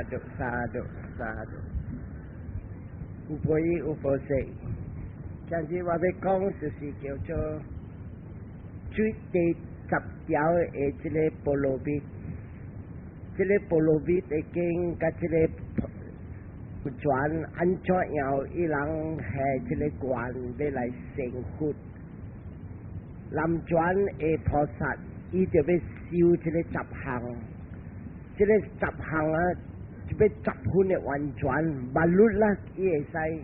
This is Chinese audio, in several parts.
ธุสาธุสาธุอุปยอุปเสก像是我要讲，就是叫做最第10条的这个菠萝蜜，这个菠萝蜜已经甲这个船安怎样伊人下这个关要来成佛，南传的菩萨伊就要修这个10项，这个10项啊，就要10分的完全，万律啦，伊会使。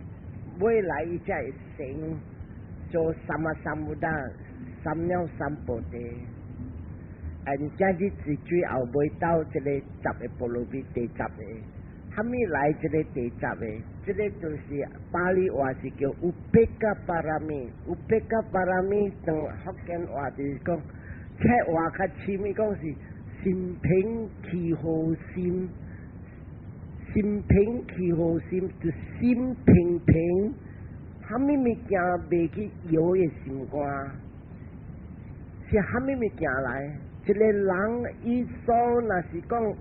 未来伊才会成做三啊三不达，三了三菩提。这日子最后未到这个10个菠萝蜜第10个，还没来这个第10个，这个就是巴利话是叫อุเบกขาปารามีอุเบกขาปารามี当福建话就是讲，切话较深咪讲是心平气和心。心平气和心，就心平平，虾米物件袂去摇个心肝，是虾米物件来？一个人伊所若是讲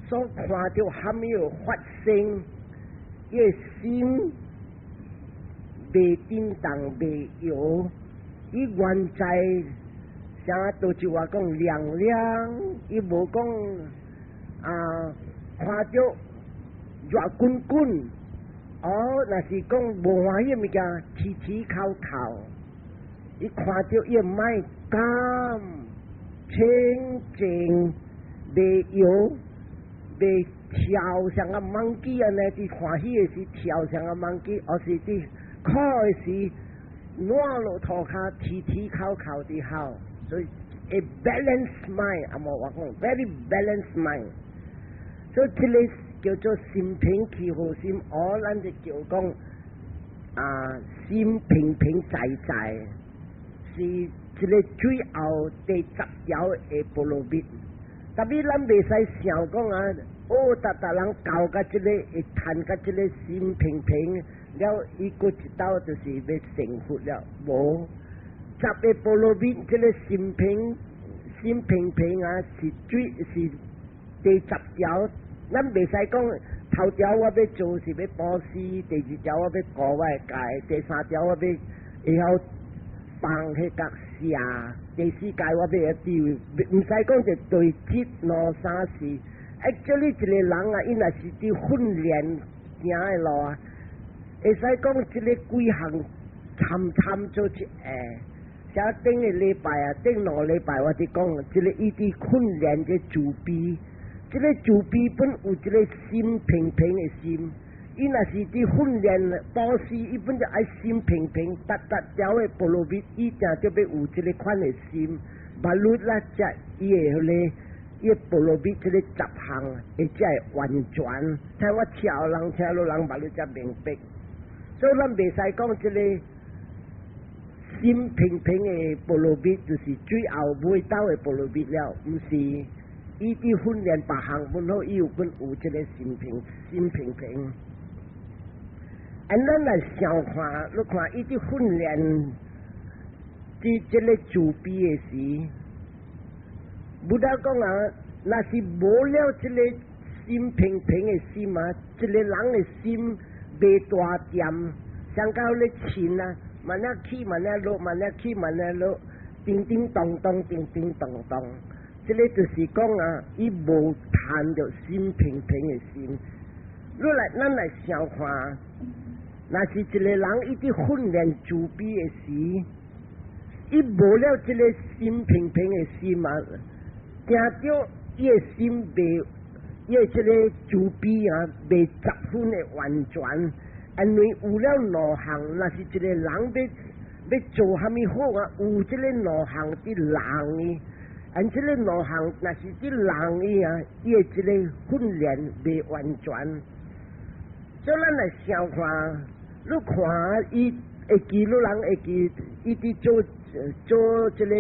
所看到虾米有发生，伊个心袂震动袂摇，伊原在啥都就话讲亮亮，伊无讲看到。热滚滚，若是讲无欢喜物件，起起口口，伊看到伊卖甘清净，袂摇，袂跳上个猛鸡安尼，伫欢喜的时跳上个猛鸡，而是伫苦的时软落涂骹，起起口口伫好，所以 a balanced mind， 我讲 very balanced mind， 所以这个。叫做心平气和心，咱就叫讲心平平在在，是一个最后第10条的菠萝蜜。特别咱袂使想讲逐人教甲这个会谈甲这个心平平了，伊过一道就是要成佛了。无10个菠萝蜜，这个心平平是第10条。咱袂使讲头条我要做是要布施，第2条我要顾我的界，第3条我要会晓放迄角下，第4界我要丢，毋使讲就对职两三事。叫你一个人伊若是伫训练行的路会使讲这个几项参做一下。像顶个礼拜顶2个礼拜我伫讲，这个伊伫训练这自卑。这个自卑本有一个心平平的心，伊若是伫训练布施，伊本就爱心平平，逐条的菠萝蜜，伊定就要有这个款的心。万律啦，则伊的咧，伊菠萝蜜这个10项，会才会完全。听我听人听路人，万律才明白。所以咱袂使讲这个心平平的菠萝蜜，就是最后尾到的菠萝蜜了，毋是。伊伫训练别项本好，伊有这个心平平。咱来想看，你看伊伫训练伫这个自卑的时，不得讲若是无了这个心平平的心一个人的心袂大点，像到咧琴慢慢起慢慢落，慢慢起慢慢落，叮叮咚咚，叮叮咚咚。这个就是讲伊无谈着心平平的心。咱来想看，若是一个人伊伫训练自卑的时，伊无了这个心平平的心惊着伊的心袂，伊的这个自卑袂10分的完全。因为有了两项，若是一个人要做虾米好有这个两项伫人伊。这个两项若是伫人伊的这个训练袂完全，所以咱来想看，你看伊会记，你人会记，伊伫做这个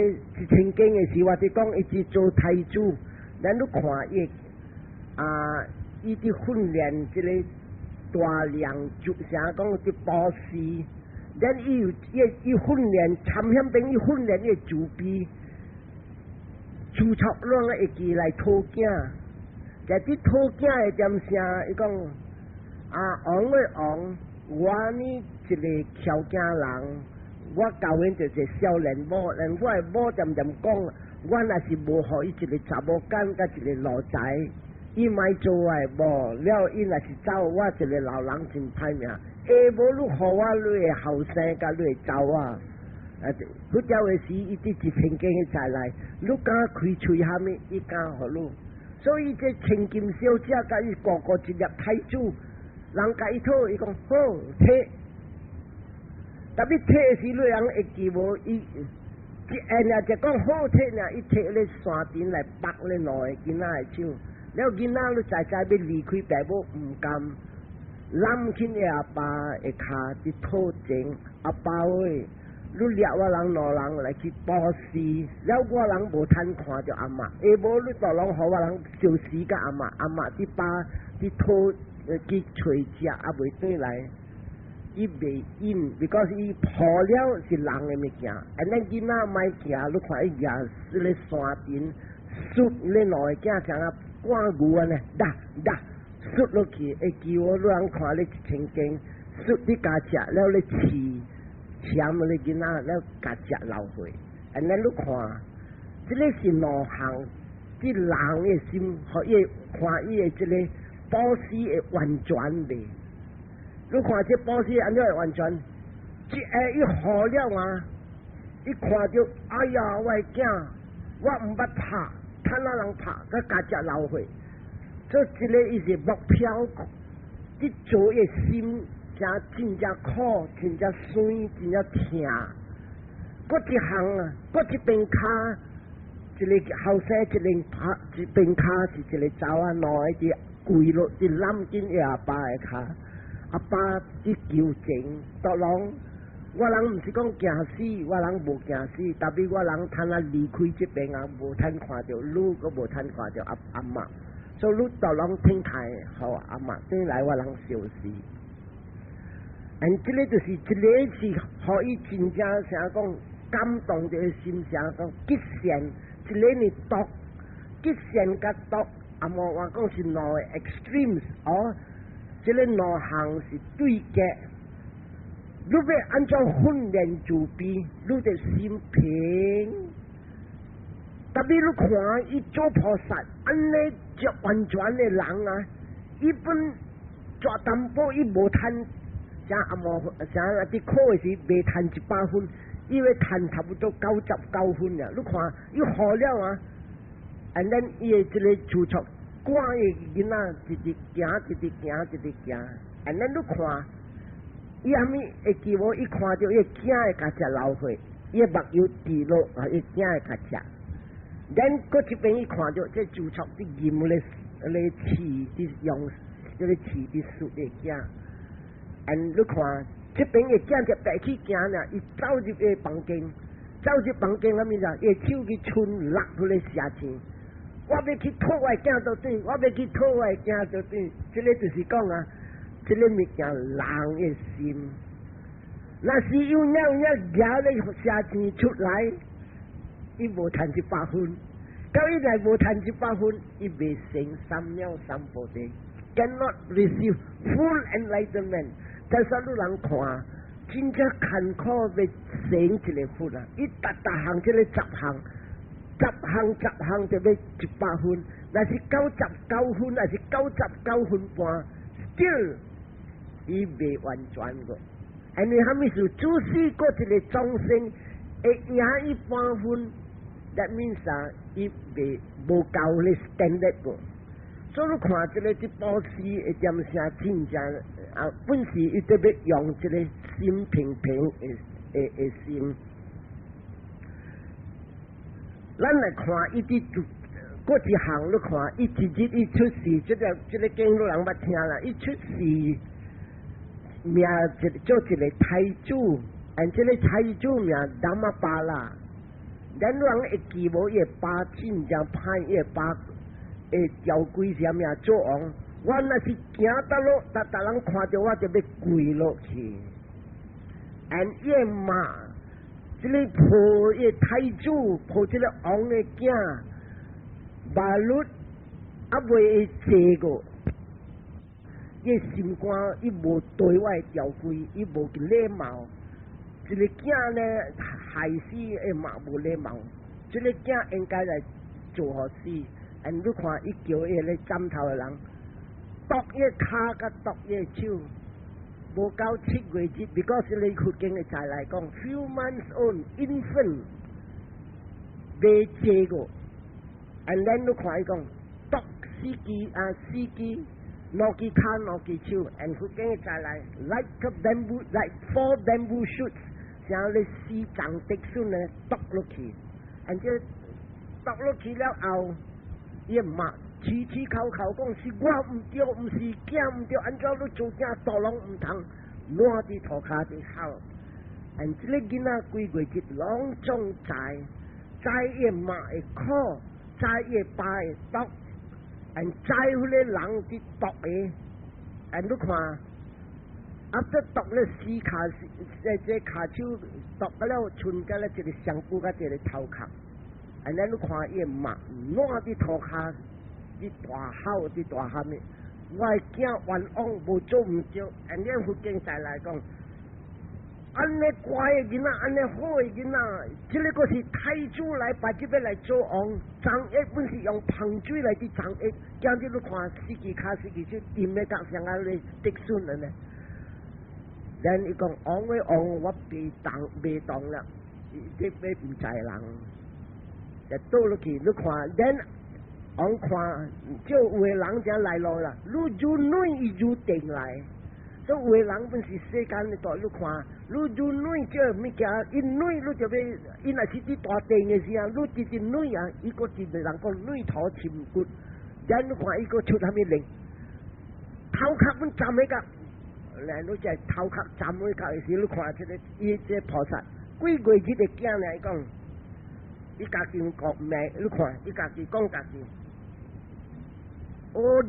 曾经的时，我伫讲伊伫做太子，咱你看伊伫训练这个大量，就啥讲伫布施，咱伊训练参险兵，伊训练伊自卑。粗糙让会记来讨囝，在啲土囝的点声，伊讲王的王，我呢一个乔家人，我教阮就一个少年某，连我的某点讲，我若是无互伊一个查某干甲一个老仔，伊莫做我的某，了伊若是走，我一个老人真歹命。下无你互我你的后生甲你的走啊！迄条的时，伊伫一千斤才来，你敢开喙虾米？伊敢互你？所以这千金小姐甲伊哥哥一粒太子，人甲伊讨，伊讲好摕。特别摕的时，你人会记无伊。一就讲好摕呢，伊摕咧山顶来拔咧两个囡仔的手，了囡仔你在要离开爸母，唔甘。揽起阿爸的骹伫土前，阿爸喂，你掠我人两人来去报事，了我人无通看着阿嬷，下无你大人互我人烧死甲阿嬷，阿嬷伫把伫土去找食，也袂转来，伊袂因 ，because 伊破了是人的物件，安尼囡仔莫行，你看伊行咧山顶，摔咧两个囝像啊赶牛安尼，哒。摔落去，会记我你人看你一千斤，摔你家食了你饲了你囡仔了家食流血，安尼你看，这个是两项，即人的心和伊看伊的这个保险的完全袂。你看这保险安怎会完全？一下伊好了啊，伊看着，哎呀，我的囝，我唔捌拍，趁哪人拍，甲家食流血。所以这个伊是目标，你做的心真正苦，真正酸，真正痛。搁一项啊，搁一边骹，一个后生一边骹是一个查某仔，两个伫跪落，伫揽紧伊阿爸的骹，阿爸伫求情，独人。我人毋是讲惊死，我人无惊死，但比我人趁啊离开这边啊，无通看着你，搁无通看着阿嬷。所以你大人听台，互阿嬷转来我人消失。这个就是一个是互伊真正啥讲感动着心，啥讲极限，一个呢毒，极限甲毒，阿嬷我讲是两个 extremes 哦，这个两项是对决。你要按照训练自卑，你的心平。特别你看伊做菩萨，安尼就完全的人啊，伊本做淡薄伊无趁，像阿嬷像伫考的时未趁100分，伊要趁差不多99分了。你看伊好了啊，安尼伊的这个主错，赶的囡仔一直行，安尼你看，伊阿咪会记无？伊看到伊囝的家食流血，伊目睭滴落啊，伊囝的家食。然搁一边伊看到这主错伫吟咧饲伫用这个饲伫输的囝，你看这边的囝就白起行了，伊走入个房间，那面就伊手去伸落去咧射钱，我要去讨我的囝到底，我要去讨我的囝到底，这个就是讲啊，这个物件人的心，那是有抓咧射钱出来。伊无趁100分，到伊来无趁100分，伊未成3秒3步地 ，cannot receive full enlightenment。但是你人看，真正坎坷要成一个佛啊！伊逐项即个10项就要100分，那是99分，那是99分半 ，still 伊未完全个。安尼哈咪是主死过一个众生会赢伊半分。That means 伊未无够咧 standard 个，所以你看这个啲保持会点声真正本时伊特别用这个心平的心。咱来看伊啲嗰一项，你看伊一日伊出世，这个经路人捌听啦，伊出世名做一个太子，这个太子名达玛巴拉。咱人会记无伊爸真正歹，伊爸会交鬼啥物做王。我若是行得落，逐人看着我就要跪落去。伊妈，这个抱伊太子，抱这个王的囝，马律啊袂会坐个，伊心肝伊无对外调规，伊无礼貌。一个囝呢害死伊嘛无礼貌，这个囝应该来做好事。你看伊叫伊咧斩头的人，剁伊骹甲剁伊手，无到7月节 ，because 你福建嘅才来讲 ，few months old infant 未坐过。And then 你看伊讲剁死鸡，攞支骹攞支手 ，and 福建嘅才来 like a bamboo like 4 bamboo shoots， 像你4长竹笋咧剁落去 ，and 即剁落去了后。伊骂起口讲是我唔对，唔是囝唔对，安怎你做囝大人唔通烂伫涂骹底口。and 即个囡仔几月节拢总知伊妈会哭，知伊爸会毒 ，and 知迄个人伫毒诶 ，and 你看，啊这毒咧死骹，这骹手毒了，剩甲咧一个上骨甲一个头壳。and 咱你看伊妈烂伫涂骹，伫大口伫大喊诶，我诶囝冤枉无做毋对 ，and 咱福建才来讲，安尼乖诶囡仔，安尼好诶囡仔，即个个是太子来把这边来做王，张掖本是用喷水来伫张掖，今日你看死支骹死支手，掂咧甲上啊咧滴损了呢。咱伊讲王诶王，我袂当啦，这边唔在人。就倒落去，你看，咱我看，就有个人就来咯啦，你如女伊如定来，所以有个人本是世间的大，你看，你如女这物件，因女你就要，因若是伫大定的时候，你直女啊，伊个真人讲女头深骨，咱你看伊个出啥物令，头壳本站起甲，来你只头壳站起甲的时，你看这个伊这菩萨，几月节的囝来讲。伊家己讲命，你看，伊家己讲家己。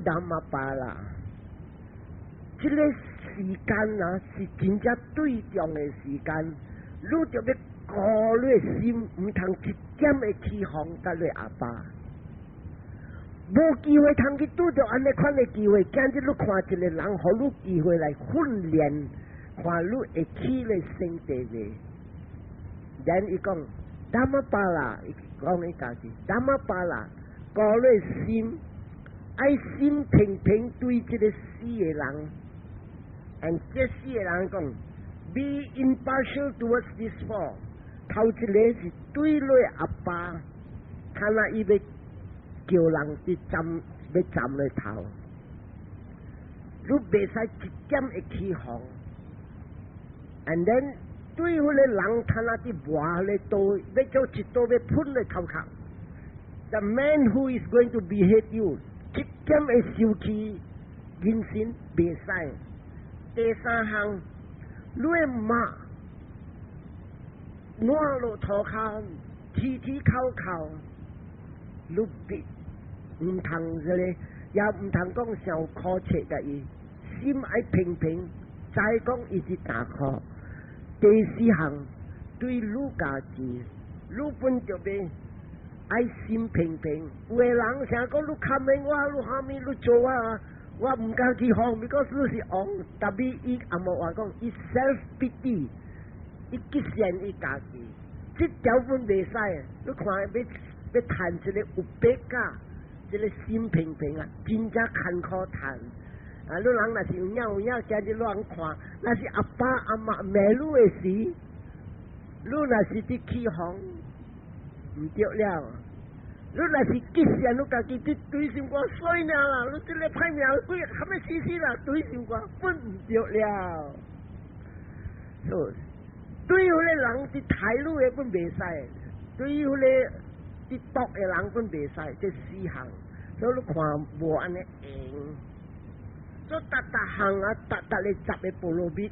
达玛巴啦，这个时间啊是真正对重的时间，你就要顾你心，唔通一点的起哄甲你阿爸。无机会通去拄着安尼款的机会，今日你看一个人，互你机会来训练，看你会起来升地位。然伊讲。达玛巴拉，讲你家己，达玛巴拉，顾你心，爱心平平对这个死的人，and 这死的人讲 ，be impartial towards this fall， 头一个是对你阿爸，看那伊要叫人去站，要站你头，你袂使一点会起哄 ，and then。对迄个人，他那啲话咧刀，要做一刀要喷你头壳。The man who is going to behead you， 一点会受气，人心袂使。第三项，你骂，烂落涂骹，起口，你别唔通这个，也唔通讲上苛切嘅伊，心爱平平，再讲伊是大课。第四项对你家己，你本就要爱心平平。有个人成讲你看明我，你下面你做啊，我唔敢去放，because你是王，特别伊阿莫话讲，伊 self pity， 伊极限伊家己，这条本袂使。你看要谈一个有白假，一个心平平啊，真正坎坷谈。啊！你人若是有影，今日乱看，那是阿爸阿妈迷路的时，你若是伫起哄，唔对了。你若是极限，你家己伫对心肝衰了啦！你这个歹命，鬼还没死啦，对心肝本唔对了。所以，对迄个人伫抬路的本袂使，对迄个伫毒的人本袂使，这4项，所以你看无安尼用。所以逐项啊，逐个10个菠萝蜜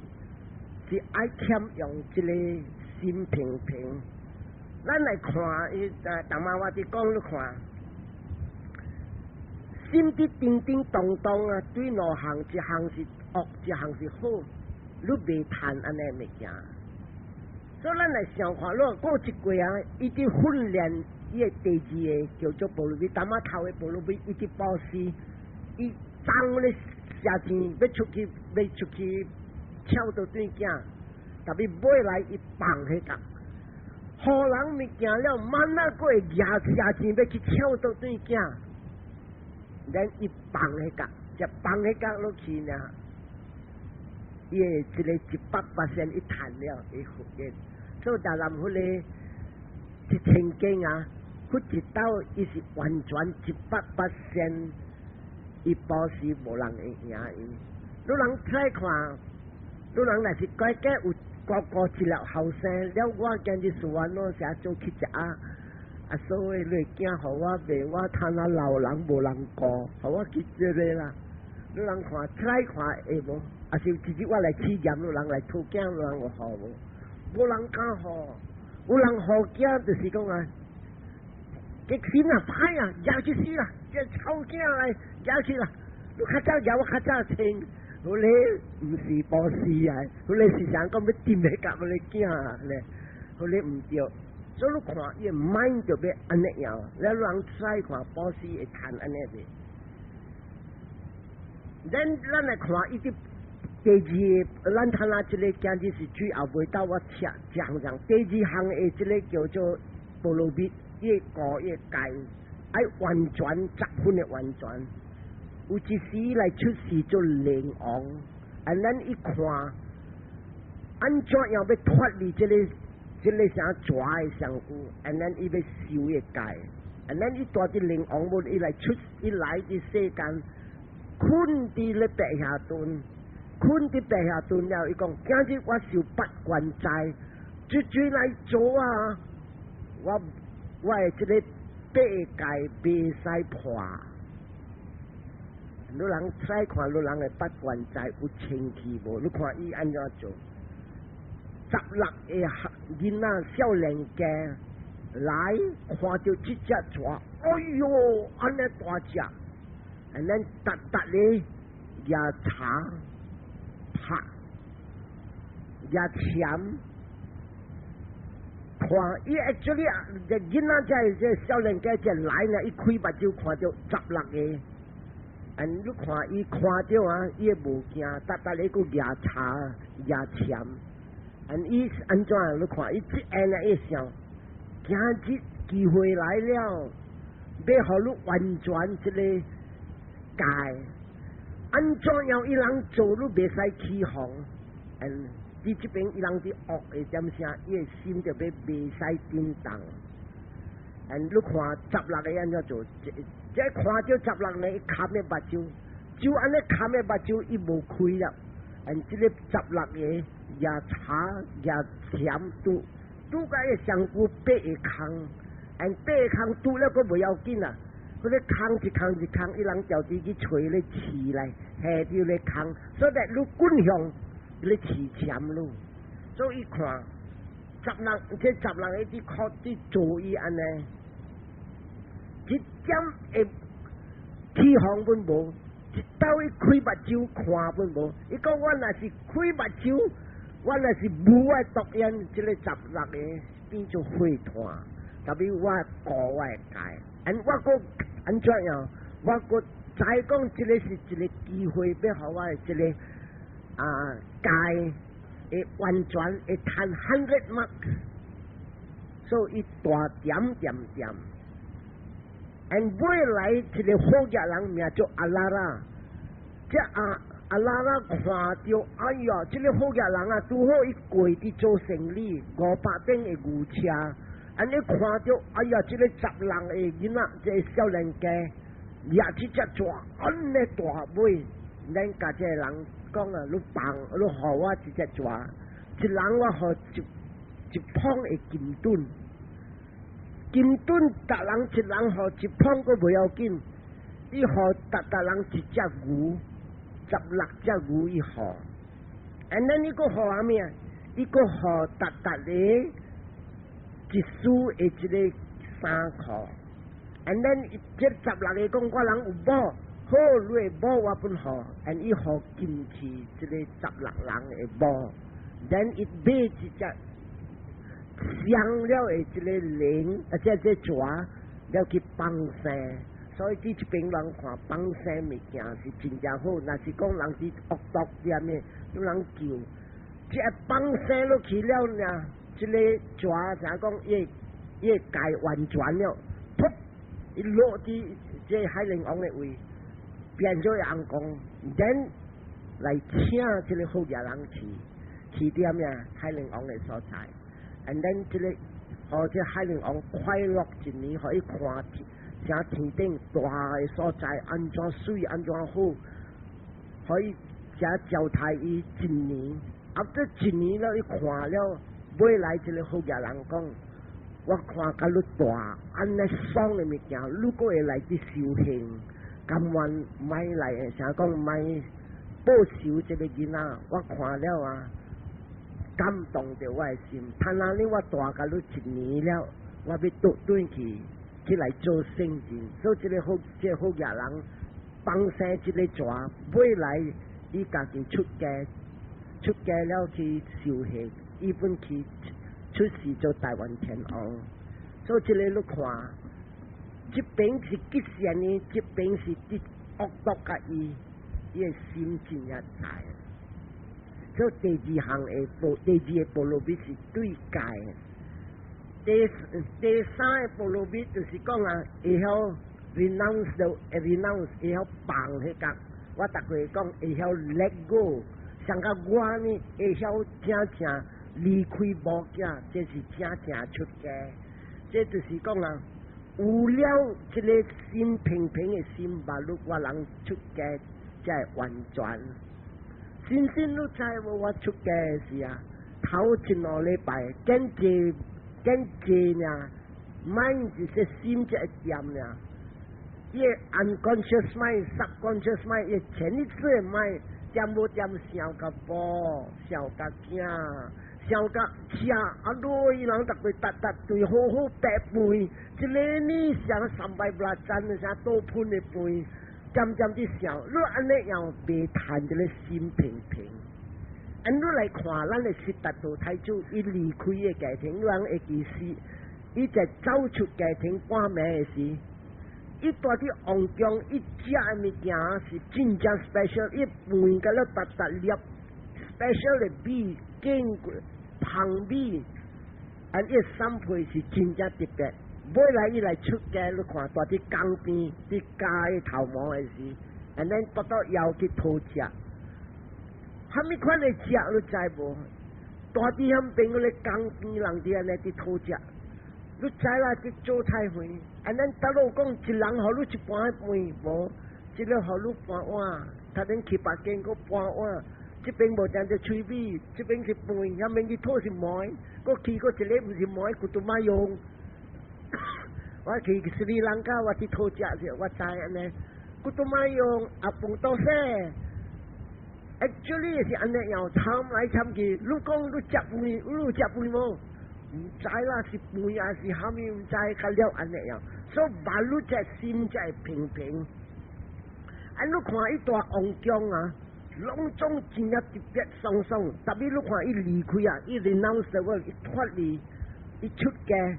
是爱欠用一个心平平。咱来看，当妈我伫讲你看，心伫叮叮咚咚啊，对2项，一项是恶，一项是好，你袂贪安尼物件。所以咱来想看，如果过一季啊，伊伫训练伊个第二个叫做保罗比，淡仔头的保罗比，伊去波斯，伊当咧下钱要出去跳到对囝，特别买来伊放迄个，互人物件了，慢啊过会下钱要去跳到对囝，然伊放迄个，就放迄个落去呢，伊一个100%一赚了，伊复原，所以大人迄个1000斤啊，迄一刀伊是完全100%，伊保持无人会赢伊。你人再看，你人若是改革有高一粒后生，了我今日说完我写做去食啊，所以你惊互我卖，我摊啊老人无人顾，互我去这个啦。你人看再看会无？啊是直接我来试验，你人来讨囝，你人有好无？无人敢好，有人好囝就是讲啊，激心啊，歹啊，抓去死啦！这臭囝来抓去啦！你较早抓我较早清。我咧唔是保士啊，我咧是想讲要掂你夹我咧囝咧，我咧唔对，所以你看伊mind就要安尼样，了人再看保士会谈安尼的。咱来看伊啲第二，咱睇下即个今日是最后尾到我讲第二项的即个叫做菠萝蜜，伊个伊界，爱完全10分的完全。有一时来出事做灵王，咱一看，安怎样要脱离这个啥抓的上古，咱伊要收个界，咱伊带啲灵王无伊来出，伊来啲世间，困伫咧地下蹲，困伫地下蹲了，伊讲今日我受8关债，最来做啊，我的这个八界袂使破。你人再看，你人的8关债有清气无？你看伊安怎做？16个囡仔少年家来看到这只蛇，哎哟，安尼大只，咱达咧也查拍也钳，看伊actually这囡仔这少年家这来呢，伊开目睭看到16个。你看伊看到啊，伊无惊，达咧个牙叉牙钳，伊安怎？你看伊即下呢一想，今日机会来了，要互你完全即个界，安怎样伊人做你袂使起哄，你这边伊人伫恶的点声，伊的心就要袂使震动。你看16个安怎做？这看到16个，伊砍的目睭，就安尼砍的目睭，伊无开了。这个16个也查也钳拄甲伊上古8个坑，8个坑拄了佫袂要紧啊。嗰个坑一坑一坑，伊人调底去找咧刺来，下掉咧坑，所以你滚向咧刺钳咯。所以看16个啲靠啲做伊安尼。一点会起哄本无，一刀伊开目睭看本无。伊讲我若是开目睭，我若是无爱毒烟，即个16个变做火炭，特别我顾我的界，我个安怎样？我个再讲，即个是一个机会，要互我的即个界会完全会赚100 mark， 所以伊大点。未来一个好家人名叫阿拉拉，这阿拉拉看到，哎呀，这个好家人啊，拄好伊过伫做生意，500顶的牛车，尼看到，哎呀，这个16个囡仔，这个少年家，也这只蛇，安尼大尾，咱家这人讲啊，你放，你互我这只蛇，一人我互一捧的金盾。金盾达人一人互一捧个袂要紧，伊互达人一只牛，16只牛伊互，咱伊个互阿咩？伊个互达个一输的一个3块，咱这16个讲我人有宝，好瑞宝我本互，伊互金器，这个16人的宝，咱伊买一只伤了的这个灵，这蛇了去放生，所以这一边人看放生物件是真正好。若是讲人是恶毒点的，有人救，这放生落去了呢，这个蛇怎讲也改完全了，噗，一落地这海灵王的位，变咗人讲，人来请这个好家人去点呀海灵王的所在。and then 这个这海灵王快乐一年，可以看像天顶大的所在，安怎水安怎好，可以加交代伊一年。after 一年了，伊看了，未来这个好家人讲，我看甲你大，安尼爽的物件，如果会来去修行，甘愿买来的，想讲买报仇这个囡仔，我看了啊。感动着我的心，他那里我大甲你一年了，我要倒转去来做圣人，所以这个好家人放生这个蛇，未来伊家己出家了去修行，伊本去出世做台湾天王，所以这个你看，这边是吉祥的，这边是啲恶毒甲伊的心真也在。所以第二个菠萝蜜是对界的，第三个菠萝蜜就是讲啊，会晓 renounce 会晓放迄个，我逐个讲会晓 let go， 像甲我呢会晓正离开无囝，这是正出家，这就是讲啊，有了这个心平平的心吧，如果人出家才完全。先你知无？我出家时啊，头一两礼拜，跟住呢，mind 就是心这一点呢，伊 unconscious mind、subconscious mind， 伊前一次的 mind， 点无点想甲无，想甲惊，想甲吃，啊罗伊人逐个搭对好好白背，一个呢想300不拉赞的啥多喷的背。渐地想，你安尼样别谈这个心平平。你来看，咱的悉达多太子，伊离开的家庭，人会记死，伊在走出家庭半暝的时，伊带啲王宫，伊食的物件是真正 special， 伊饭甲了搭粒 special 的米、坚果、香米，伊三配是真正特别。未来伊来出家，你看大啲江边啲家的头毛的时，然后不到腰去偷食，虾米款的食你知无？大啲乡边嗰啲江边人啲安尼去偷食，你知啦？去做菜会，然后大佬讲一人互你一半杯无，一个互你半碗，他恁去北京个半碗。这边无讲只炊米，这边是饭，下面去拖是糜，个去个一个唔是糜，佢都买用。我去斯里兰卡，我去偷食去，我知安尼，佢都买用阿饭多些。actually 是安尼样，参来参去，你讲你食饭，你食饭无？唔知啦，是饭还是虾米？唔知，甲了安尼样，所以把你只心才平平。你看伊大王宫啊！拢总真也特别爽爽，特别你看伊离开啊，伊 renounce the world， 伊脱离，伊出家，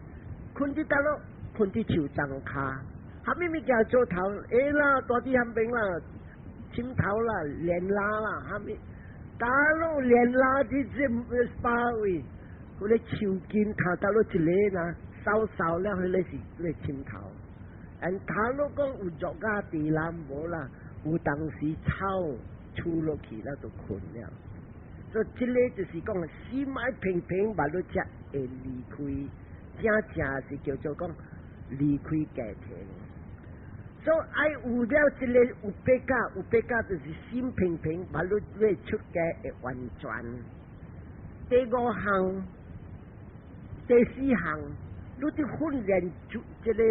困伫倒落，困伫树丛骹，虾米物件做头，啦，大啲虾饼啦，青头啦，莲拉啦，虾米，倒落莲拉啲这巴位，嗰啲树根头倒落一个啦，烧了，迄个是嗰青头，倒落讲有作家地啦无啦，有当时草。出落去了就困了，所以这个就是讲心爱平平，把你才会离开，正是叫做讲离开家庭。所以爱有了这个有别家就是心平平，把你会出家会完全。第5项、第4项，你啲训练出这个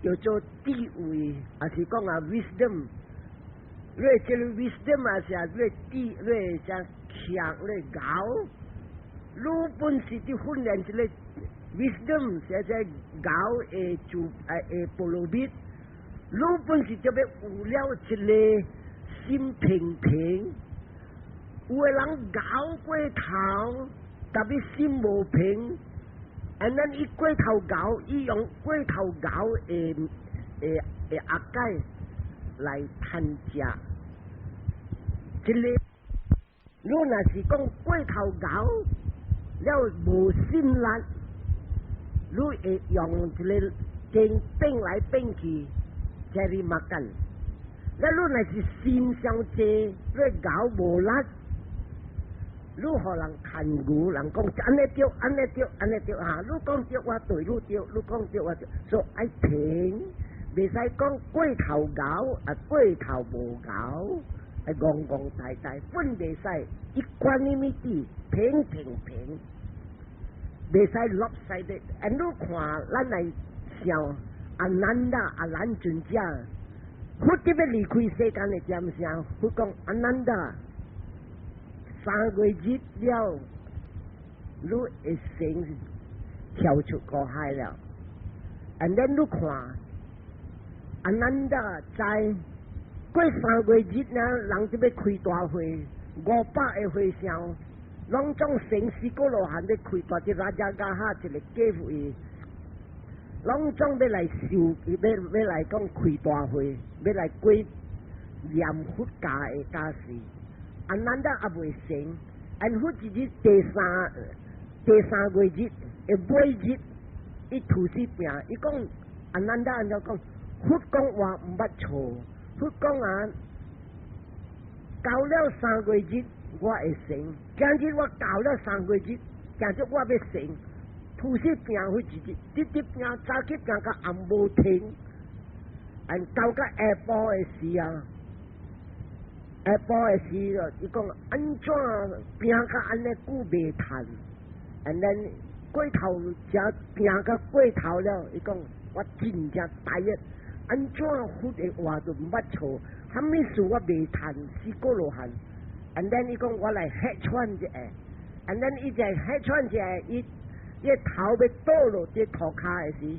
叫做智慧，还是讲啊 wisdom。你这个 wisdom 啊，是啊，你只强，你高，你本是啲训练这个 wisdom， 是只高诶菠萝蜜，你本是就要有了这个心平平，有个人高过头，特别心无平， and then 伊龟头狗，伊用龟头狗诶鸭盖来趁食。一个，如若是讲龟头狗了无心力，你会用一个经变来变去，这里嘛干。那如若是心上济，你狗无力。你互人看牛，人讲安尼对，安尼对，安尼对哈！你讲对我对，你对，你讲对我对，所以爱停，袂使讲过头狗啊，过头无狗，啊戆戆呆呆，本袂使一关你咪地平平平，袂使落晒的。啊，你看咱来想阿难达阿难尊者，佢特别离开世间的点上，佢讲阿难达。3個月了，你會成跳出個海了。and then 你看，阿難達在過3個月呢，人就要開大會，500個會上，攏總城市嗰路行要開大隻拉加加哈一個機會，攏總要來受，要來講開大會，要來過念佛教嘅假事。阿難達也未成，按佛自己第三個月，每日伊吐死病，伊講阿難達按照講，佛講話唔捌錯，佛講啊，到了3個月我會成，今日我到了3個月，今日我要成，吐死病佢自己，啲病早起病到暗無停，按到個下晡嘅時啊。下晡嘅時咯，伊講安怎拼甲安尼久袂趁，and then 過頭食拼甲過頭了，伊講我真正大熱，安怎佛嘅話就唔捌錯，啥物事我袂趁，死過落汗，and then 伊講我來客串一下 ，and then 伊就客串一下，伊頭要倒落啲塗骹嘅時，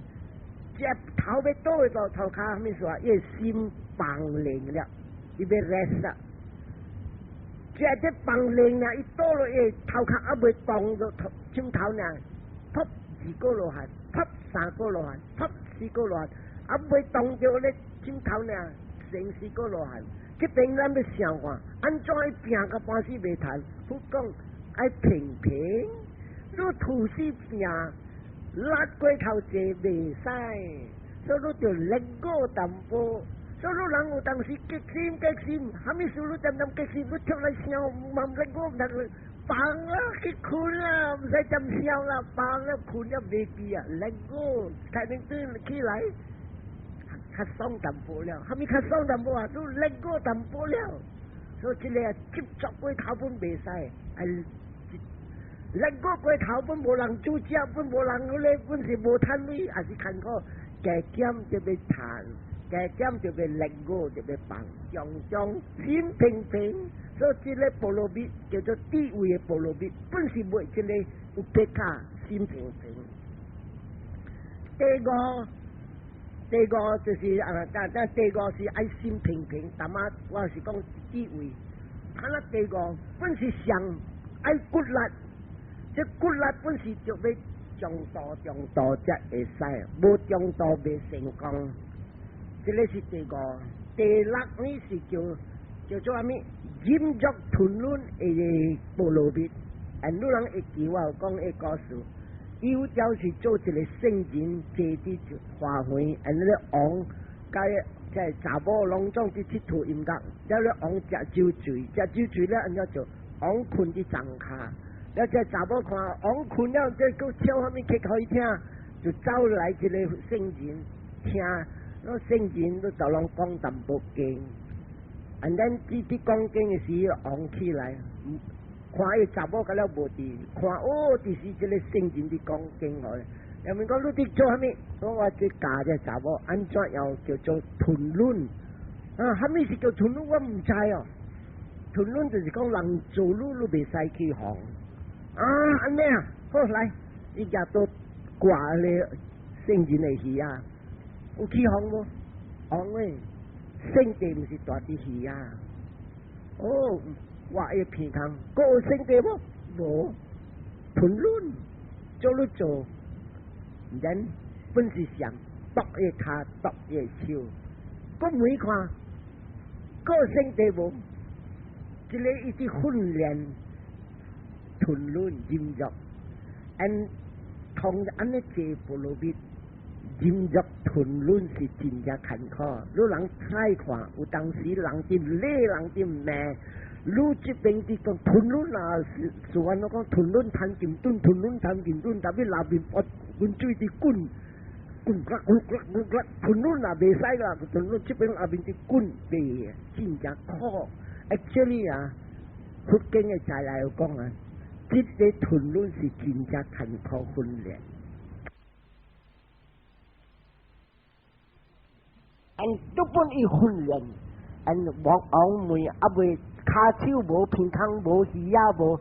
只頭要倒落到塗骹，啥物事啊？伊心放靈了，伊要 rest 啦。只放靈啊！伊倒落去頭殼還未動到枕頭呢，噗2個落汗，噗3個落汗，噗4個落汗，還未動到咧枕頭呢，成4個落汗。這邊咱要想看，安怎伊拼到半死袂趁？佛講愛平平，你吐死拼，拉過頭者袂使，所以你就let go淡薄。所以人有當時激心，啥物事你針激心，你出來笑，唔let go，唔得放啦，去困啦，唔使針笑啦，放啦，困啦，袂記啊，let go，睇定對起來，較爽淡薄了，啥物較爽淡薄啊？你let go淡薄了，所以這個接觸過頭本袂使，係let go過頭本無人主接，本無人嗰咧，本是無貪味，還是看個加減就要談。加減就要let go，就要放，種心平平，所以這個菠蘿蜜叫做智慧嘅菠蘿蜜，本是袂這個有別卡心平平。第二就是第二是愛心平平，但嘛我是講智慧。看啦第二本是上愛骨力，這骨力本是就要中道才會使，無中道未成功。這個是第二，第六呢是叫做咩？飲足吞潤嘅菠蘿蜜，很多人會記我講嘅故事。有就是做一個聖人坐佇花園，然後咧王即係查某攏總佇佚佗音樂，然後咧王食酒醉咧，然後就王困佇床骹，了即查某看王困了，即個唱啥物曲互伊聽，就走來一個聖人聽。那聖人都就攏講淡薄經，and then 啲講經嘅時，昂起來，看伊查某甲了無佇，看這是一個聖人啲講經來，又問講你啲做啥物？我即教隻查某安怎樣叫做吞潤啊？啥物是叫吞潤？我唔知哦。吞潤就是講人做路都袂使起航啊！安尼啊，好來，伊家都掛咧聖人嘅魚啊！有起航無？航誒，聖地毋是大啲魚啊！哦，我要偏空，個聖地無？無，吞潤做你做，人本是想夺嘢他夺嘢笑，咁每看個性地無，即係一啲訓練屯論進入，and 同安尼借部落邊進入屯論是真正坎坷，你人睇看，有當時人啲叻人啲命。路這邊啲講屯論啊，是話我講屯論談劍盾，屯論談劍盾，特別那邊我追啲棍骨，屯論啊未使啦，屯論這邊那邊啲棍未真正khó。Actually 啊，福建嘅仔嚟講啊，這啲屯論是真正坎坷訓練。and 都本伊訓練，and 往每阿未。卡手無，平康無，魚也無，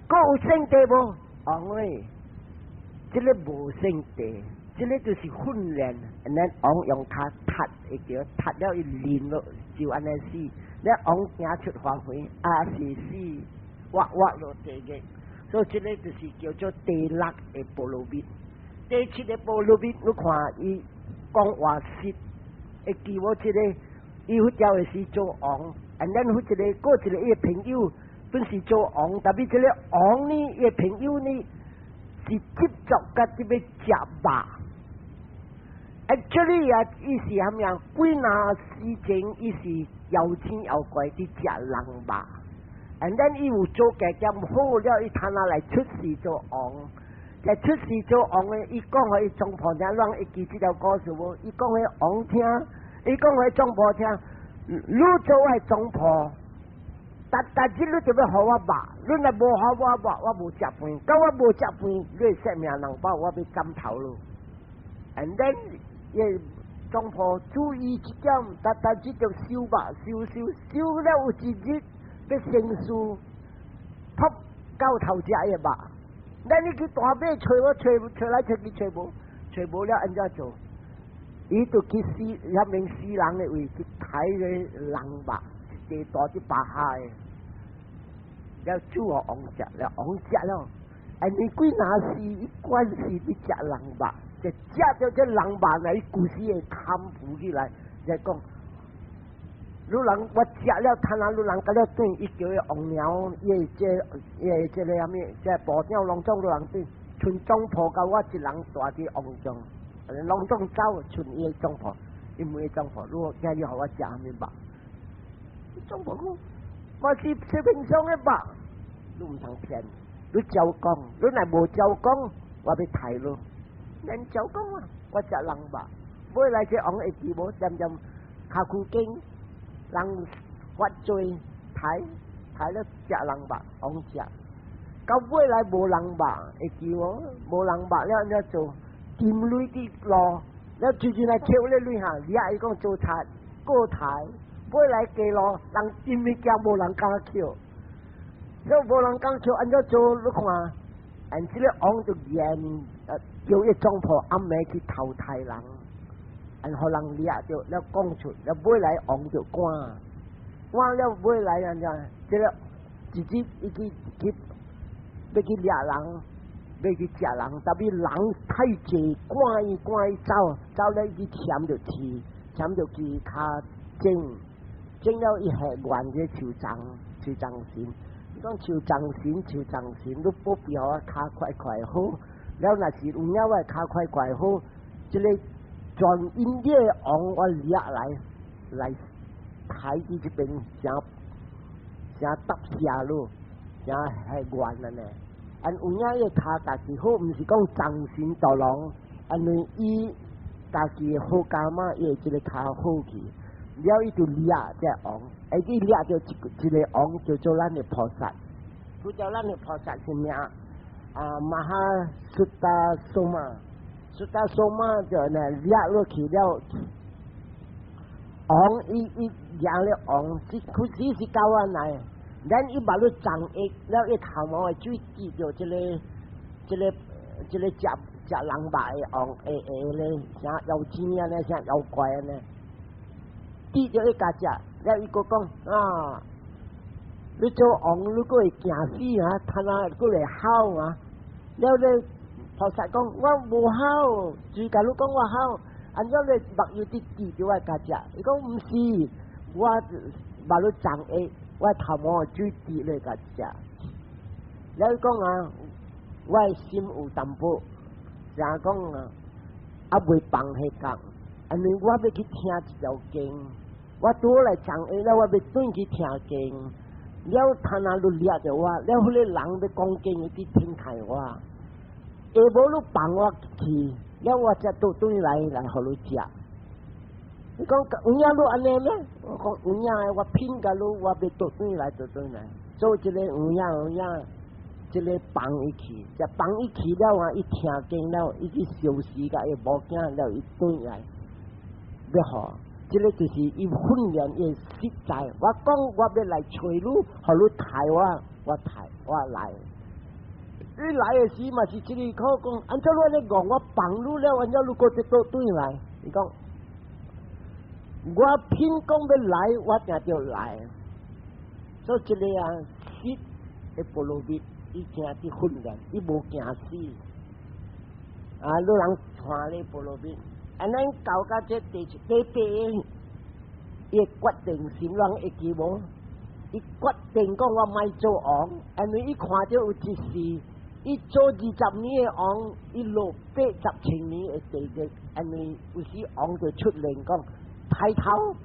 個有聖地無？昂喂，這個無聖地，這個就是訓練，然後昂用卡踢一條，踢了伊練咯，就安尼死。然後昂行出發揮，是死，挖落地嘅。所以這個就是叫做第六嘅部落邊，第七嘅部落邊，你看伊講話説，會記我這個，伊好叫嘅是做昂。and then 好似你嗰一個伊朋友本是做昂，特別這個昂呢，伊朋友呢是接觸甲啲咩食肉。actually 啊，伊是咁樣，幾那事情伊是又錢又貴啲食人肉。and then 伊有做嘅咁好了，伊攤下嚟出事做昂，就出事做昂嘅，伊講佢中婆聽，讓伊記這條故事喎。伊講佢昂聽，伊講佢中婆聽。你做係總婆，但係你做咩好我爸？你若無好我爸，我無食飯。咁我無食飯，你食命人包，我被斬頭咯。and then 也總婆注意這點，但係就燒吧，燒了有一日要成樹，撲到頭隻嘢吧。那你去大尾吹我吹來吹去吹無了，人家做。伊就去死，一名死人嘅位去睇嘅人肉，地大啲白蝦嘅，了煮我昂食，了昂食咯。誒你幾那時，伊關事啲食人肉，就食咗隻人肉嚟，故事嘅貪腐起來，就講，你人我食了，睇下你人嗰啲對，伊叫佢昂鳥，伊即個咩咩，即係保鳥龍莊你人對，村莊破夠我一人大啲昂莊。龍中走出伊個中婆，伊問伊中婆，如果今日學我食咩肉？中婆講：我是食平常嘅肉，你唔通騙，你照講，你若無照講，我要睇咯。人照講啊，我食人肉，每來只昂會記無，漸下苦經，人發罪睇了食人肉，昂食。到每來無人肉會記無，無人肉了人家做。kiếm lui đi lò, nếu chú này kêu lên lui hàng, dạy con chỗ thái, cô thái, với lại cái lò, đang tìm đi kia bộ lần càng kêu, nếu bộ lần càng kêu anh cho chỗ lúc mà, anh chỉ là ông được dàn, kêu cái trong phố âm mẹ去投胎人，anh họ lần liệt就แล้ว講出，แล้วvới lại ông就關了với lại人家，即係自己一個要去掠人。要去食人，特別人太濟，趕伊走了伊潛着去骹整了伊係原嘅手掌心。你講手掌心，你保庇我骹快好，了若是有影我骹快好，即個全因啲昂我掠來睇啲這邊成搭下咯，成係原啊呢。อันอุญญาเอคากากิโฮมันสิก้องจังสินต่อรองอันนี้อีกากิโฮกามาเอจิเลคาโฮกิเดี๋ยวอีตัวเลียจะอ๋องไอ้ที่เลียจะจิเลอ๋องจะเจ้าล้านเนี่ยพอสัตว์ผู้เจ้าล้านเนี่ยพอสัตว์คือเนี่ยมหาสุตตาโสมาจะเนี่ยเลียลูกขี้แล้วอ๋องอีอย่างเลยอ๋องที่คุณสีสิกาวันไหนแล้วอีบาลุจังเอกแล้วอีถามว่าจุดที่เดียวจะเลยจับหลังบ่ายอองเลยจะเอาจีเนียเนี่ยจะเอาควายเนี่ยที่เดียวอีกาจะแล้วอีก็講你做昂如果會驚死啊，他那個嚟敲啊，แล้วเลย菩萨讲我无好，最假如讲我好，按照你目睭啲记住我家只，伊讲唔是，我目睭长诶，我头毛最低你家只。然后讲啊，我心有淡薄，成日讲啊，未放迄讲，因为我要去听一条经，我倒来长诶了，我要转去听经，了他那都掠着我，了迄个人要讲经，伊去听开我。下无你放我去，了我才倒转来互你食。你讲有影路安尼咩？我讲有影，我拼甲路，我要倒转来，做一个有影，一个放伊去，只放伊去了啊！伊听经了，伊去休息甲伊无惊了，伊转来要好。这个就是伊训练伊实在。我讲我要来找你，互你抬我来。你来的时嘛是一个口讲，按照你咧讲，我放你了，按照你过一倒转来，伊讲我偏讲要来，我定就来。所以这个啊，实的菠萝蜜，伊正伫训练，伊无惊死。啊，你人看咧菠萝蜜，安尼搞到这第八，伊决定心人会记无？伊决定讲我卖做王，因为伊看到有一事。伊做20年的王，伊落80,000年的地狱，因为有时王就出令讲抬头，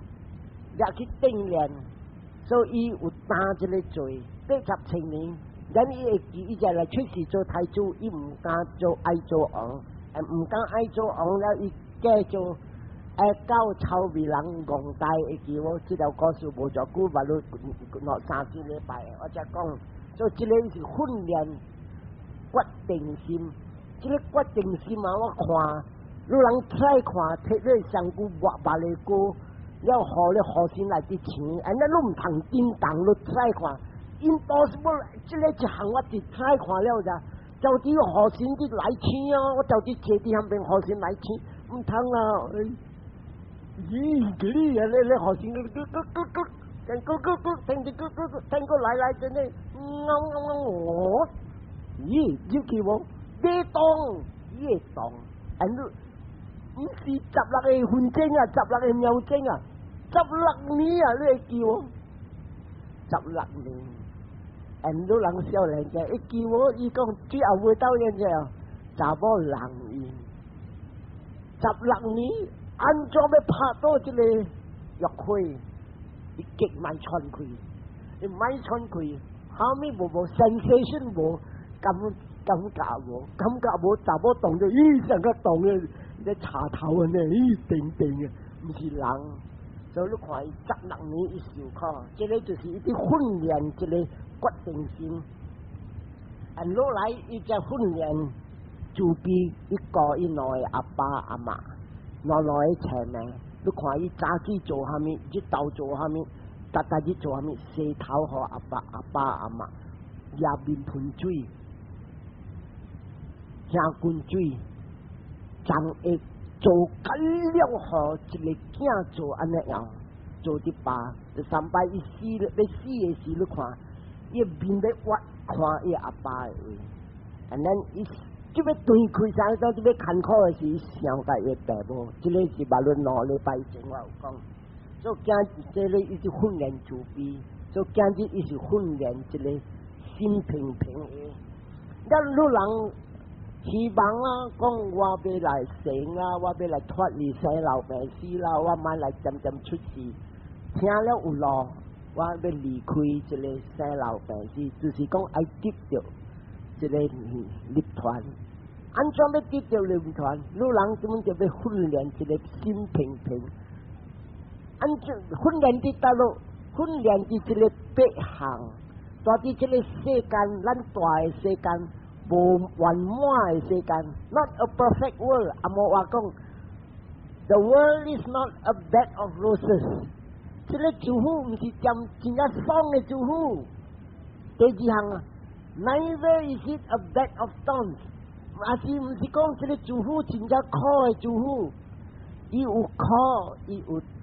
也去定练，所以伊有担这个罪80,000年，然伊会记，伊就来出世做太子，伊唔敢做爱做王，唔敢爱做王了，伊继续到草味人皇帝会记我这条故事无偌久，嘛落3-4礼拜，我才讲，所以这个是训练。决定心，这个决定心啊！我看，有人再看，摕咧上句活白的歌，了互咧好心来伫请，安尼你唔通叮当，你再看 ，impossible， 这个一项我直再看了咋？到底好心伫来请啊！我到底坐伫旁边好心来请，唔通啊！咦，你啊，你好心，听过来真的，我。咦，要叫我咩当？咩当？安你唔是16个分钟啊，16个秒钟啊，16年啊，你会叫我16年？安你人少年仔，伊叫我，伊讲最后会到现在啊，查某人伊16年，安怎要拍到这个约会？伊极卖穿开，伊卖穿开，后面无 sensation 无。感觉无，查某动着，咦，成个动嘅，咧茶头啊呢，咦，定啊，唔是人。所以你看伊16年伊受苦，这个就是一啲训练，一个决定性。按落来，伊只训练就比一个伊两个阿爸阿妈，两个前面，你看伊早起做虾米，日头做虾米，大日做虾米，洗头互阿爸阿妈，夜面喷水。听滚水，张会做紧了后，一个囝做安尼样，做啲爸，就3摆伊死的时，你看，伊面要挖看伊阿爸的位，然后伊即要对开啥到即要看苦的时，想甲伊爸母，即个是马论2礼拜前我有讲，所以今即个伊是训练自卑，所以今日伊是训练一个心平平的，咱女人。希望啊，讲我要来生啊，我要来脱离生老病死啦，我买来渐出世，听了有路，我要离开这个生老病死，就是讲爱得着这个立团。安怎要得着立团？女人根本就要训练一个心平平。安怎训练伫倒落？训练伫这个8项，在伫这个世间，咱大的世间。无完满的世间 ，not a perfect world。阿莫话讲 ，the world is not a bed of roses。这个祝福唔是真正爽的祝福。第2项啊 ，neither is it a bed of thorns。也是唔是讲这个祝福真正苦的祝福？伊有苦，伊有甜。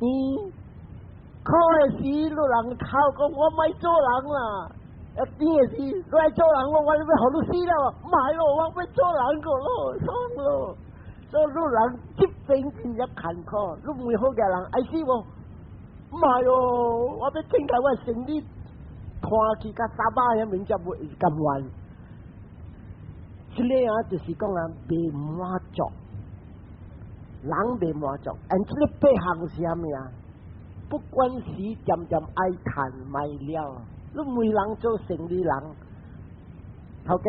苦的时，路人哭讲我咪做人啦。边个是来做人，我要互你死了，买咯，我要做人个咯，爽咯。所以你人这边真正坎坷，你每好个人爱死无？买咯，我要整开我生理，看去甲沙巴遐面才袂甘愿。这个啊，就是讲啊，未满足，人未满足，这个背后是啥物啊？不管是渐渐爱谈卖了，你每人做生意人，头家，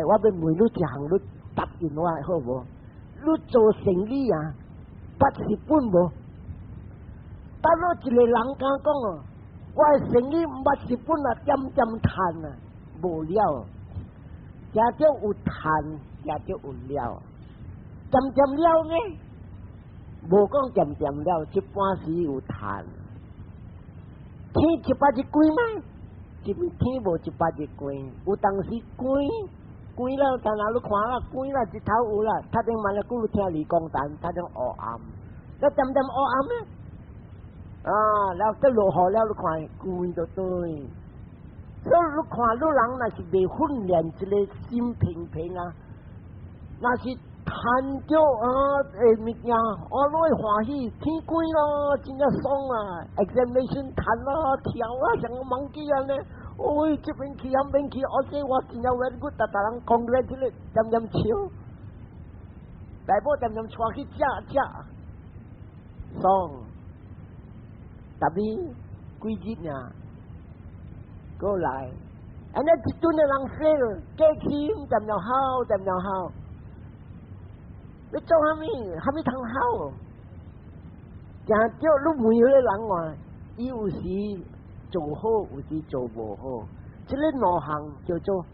我要每你一项你答应我好无？你做生意啊，80本无？但你一个人敢讲哦，我的生意80本啊，渐渐谈啊，无了，也就有谈，也就有了，渐渐了呢？无讲渐渐了，一般时有谈。天100日关吗？天无100日关，有当时关了，但那你看啦，关啦，日头有啦，他顶晚了，古听你讲单，他种黑暗，那渐渐黑暗呢？啊，然后再落雨了，你看关就对。所以你看，你人若是未训练一个心平啊，那是。谈着物件，我拢会欢喜，天关咯，真正爽啊 ！examination 谈啦，跳啊，像我忘记啊呢。哦，这边去，那边去，我说我真正 very good，大人 congratulate，渐渐笑，大埔渐渐带去食，爽。特别几日呀，过来，安尼一顿的人 fail， 假期渐渐好。你做虾米通好？正叫你每个人话，伊有时做好，有时做无好。这个两项叫做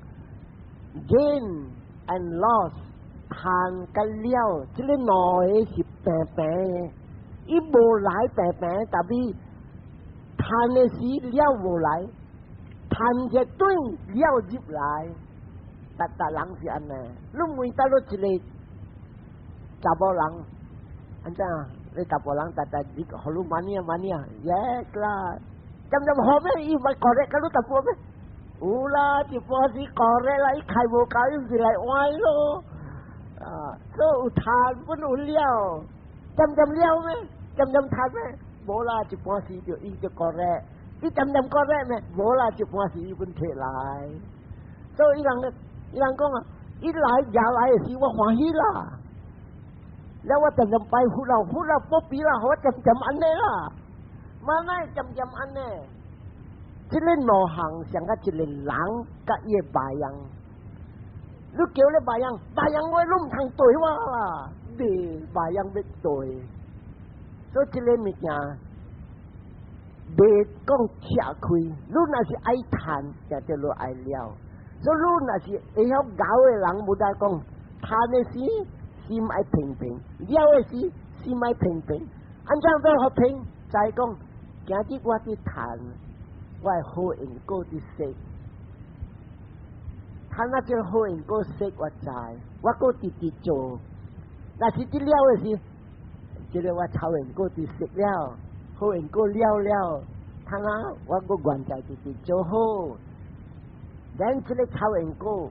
gain and loss， 赚甲了，这个两个是平，伊无来平，特别赚的时了无来，赚一顿了入来，大人是安尼。你每到了一个。查甫人，安怎？你查甫人，你好路慢呀，yes 啦。渐好咩？伊咪correct，甲你查甫咩？有啦，一般是correct啦，伊开无搞，伊就来歪咯。啊，所以有谈不有了，渐了咩？渐谈咩？无啦，一般时就伊就correct，伊渐correct咩？无啦，一般时伊本摕来。所以伊人讲啊，伊来也来的时我欢喜啦。แล้วว่าจะไปพูดเราป๊อปปี้เราว่าจำอันนี้ล่ะมาไงจำอันนี้ที่เล่นหนอหังเสียงก็ที่เล่นหลังกะเย่บายังลูกเกี่ยวเลยบายังไว้ลุ่มทางตัวว่าล่ะดีบายังเป็นตัวsoที่เล่นมีอย่างเด็กก้องเชี่ยคุยรู้น่าสิไอ้ทานจะรู้ไอ้เลี้ยว so รู้น่าสิไอ้เขาเก่าไอ้หลังบุดาก้องทานในสิ心爱平，了的是心爱平，安怎都好平。再讲，今日我伫谈，我好因果伫说，谈那只好因果说我知，我个直做。那是伫了的是，即个我超因果伫说了，好因果了，谈啊，我个原在直做好。然即个超因果，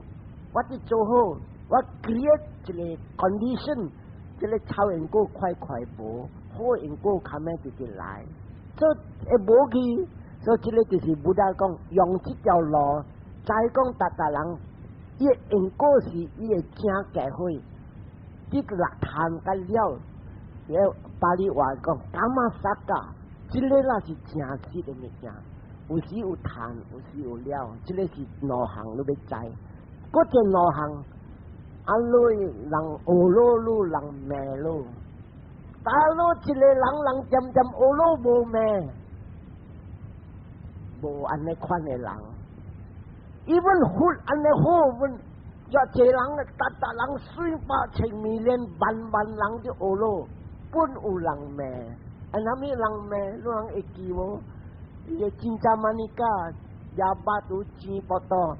我伫做好。我 create 一个 condition， 这个超因果快无，好因果看咩直来，所以无去，所以这个就是不大讲用这条路，再讲大人，伊因果是伊会正解会，这个谈甲了，也巴黎话讲干嘛啥噶，这个那是正实的物件，有时有谈，有时有了，这个是两项你要知，嗰只两项。啊，你人学路人命路，大路一个人渐学路无命，无安尼款的人，伊本好安尼好本，若一人大人水8,000米连万人就学路，本有人命，安那咪人命，你人会记无？伊个真正曼尼加也巴都钱不多。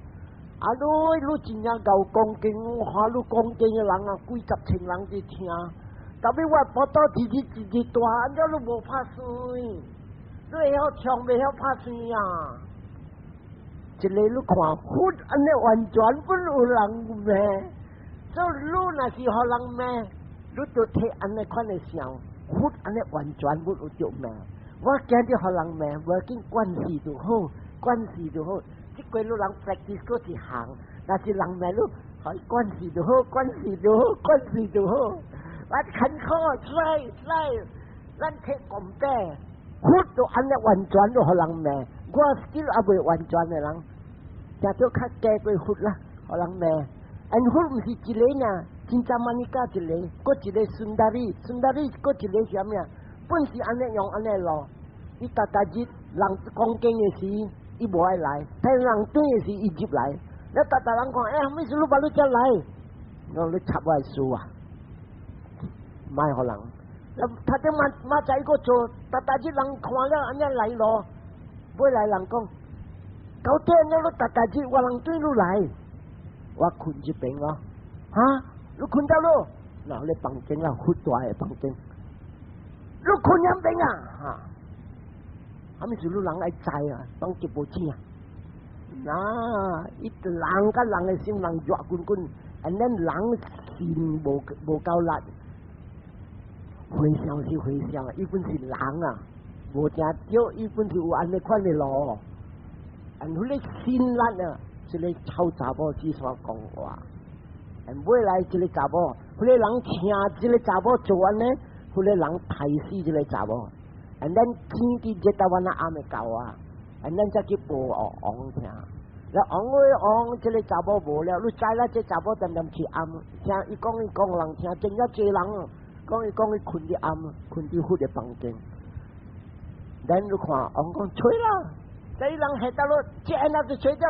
啊！你真正够恭敬，我看你恭敬的人啊，几十千人在听。特别我报道一日大，安怎你无拍算？你会晓唱，袂晓拍算啊？一个你看，佛安尼完全不有人骂，所以你若是互人骂，你就摕安尼款的想，佛安尼完全不有着骂。我惊着互人骂，无紧关系就好，关系就好。即几路人 practice 过一项，若是人骂你，互伊关系就好，关系就好，关系就好。我坎坷衰，咱摕公平，佛就安尼完全就互人骂，我 still 也未完全的人。就做较加过佛啦，互人骂。因佛毋是一个呢，真正曼尼加一个，搁一个孙达利，搁一个啥物啊？本是安尼用安尼咯。伊逐日人讲经的时，伊无爱来；睇人对的时，伊入来。那逐人讲，哎，咩事你把你才来？我你插我事啊，卖互人。那他哋马仔个做，逐日人看了安尼来咯，尾来人讲。9點了，逐日我人對你來，我困一邊咯，你困到咯，嗱你房間啦，好大嘅房間，你困一邊啊，咪是你人愛知啊，當結無錢啊，伊人甲人嘅心人熱滾滾，and then 人心無夠力，回想是回想，伊本是人啊，無正少，伊本是有安尼款嘅咯。anh hút lấy xin lát nè, chỉ lấy cháu trả bò chỉ sao công quả, anh với lại chỉ lấy trả bò, hút lấy lăng chia chỉ lấy trả bò chỗ anh ấy, hút lấy lăng thái si chỉ lấy trả bò, anh nên chính cái chế tạo văn am cái cầu à, anh nên cho cái bò ong thế, là ong chỉ lấy trả bò bò là, lúc trái là chỉ trả bò đầm chỉ am, thếอีกองlăng thế, chính là chỉ lăng, con cái khun đi am, khun đi hút để bằng chân, đến lúc mà ong con chơi啦。Dari lang hetalo, cik anak tu cerita,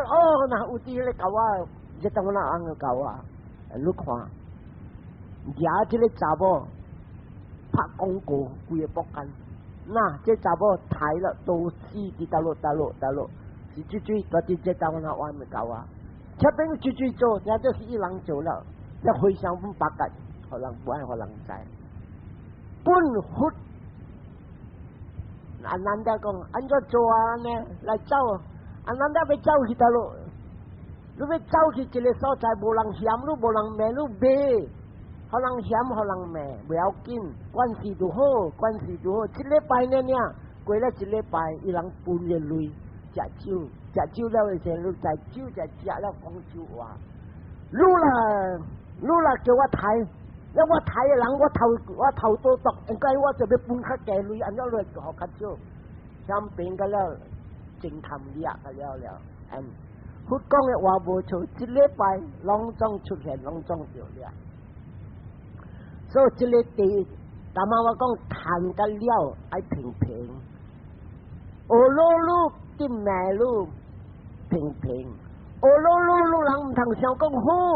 nak uti le kawa, jeta mana ang kawa, lu kau, dia je cabo, pak kongko, kuye pokan, nah je cabo thai la, to si di talo, si cuci, tadi jeta mana wan kawa, siapa yang cuci jo, dia tu si ilang jo la, dia hui sang pun pakat, orang buat orang cai, pun hut. อันนั้นได้ก็อันก็โจวเนี่ย来走อันนั้นได้ไป走去得咯如果走去这个所在无人嫌你无人骂你别好人嫌好人骂不要紧关系就好这礼拜呢过了这礼拜伊人搬热泪食酒了的时候你食酒食了讲酒话你啦叫我睇แล้วว่าไทยหลังว่าเท่าโตตกเองก็ว่าจะไปปุ้นข้าแก่ลุยอันนี้เลยหอกกันเชียวจำเป็นกันแล้วจึงทำเรียกกันแล้วอันพูดก้องเนี่ยว่าโบโชจิเล่ไปลองจ้องชุดแขนลองจ้องเดียวเลยโซจิเล่ตีแต่มาว่าก้องทานกันเลี้ยวไอ้เพลงโอโลลูกจิ้มแม่ลูกเพลงโอโลลูกหลังทางเชียวก้องฮู้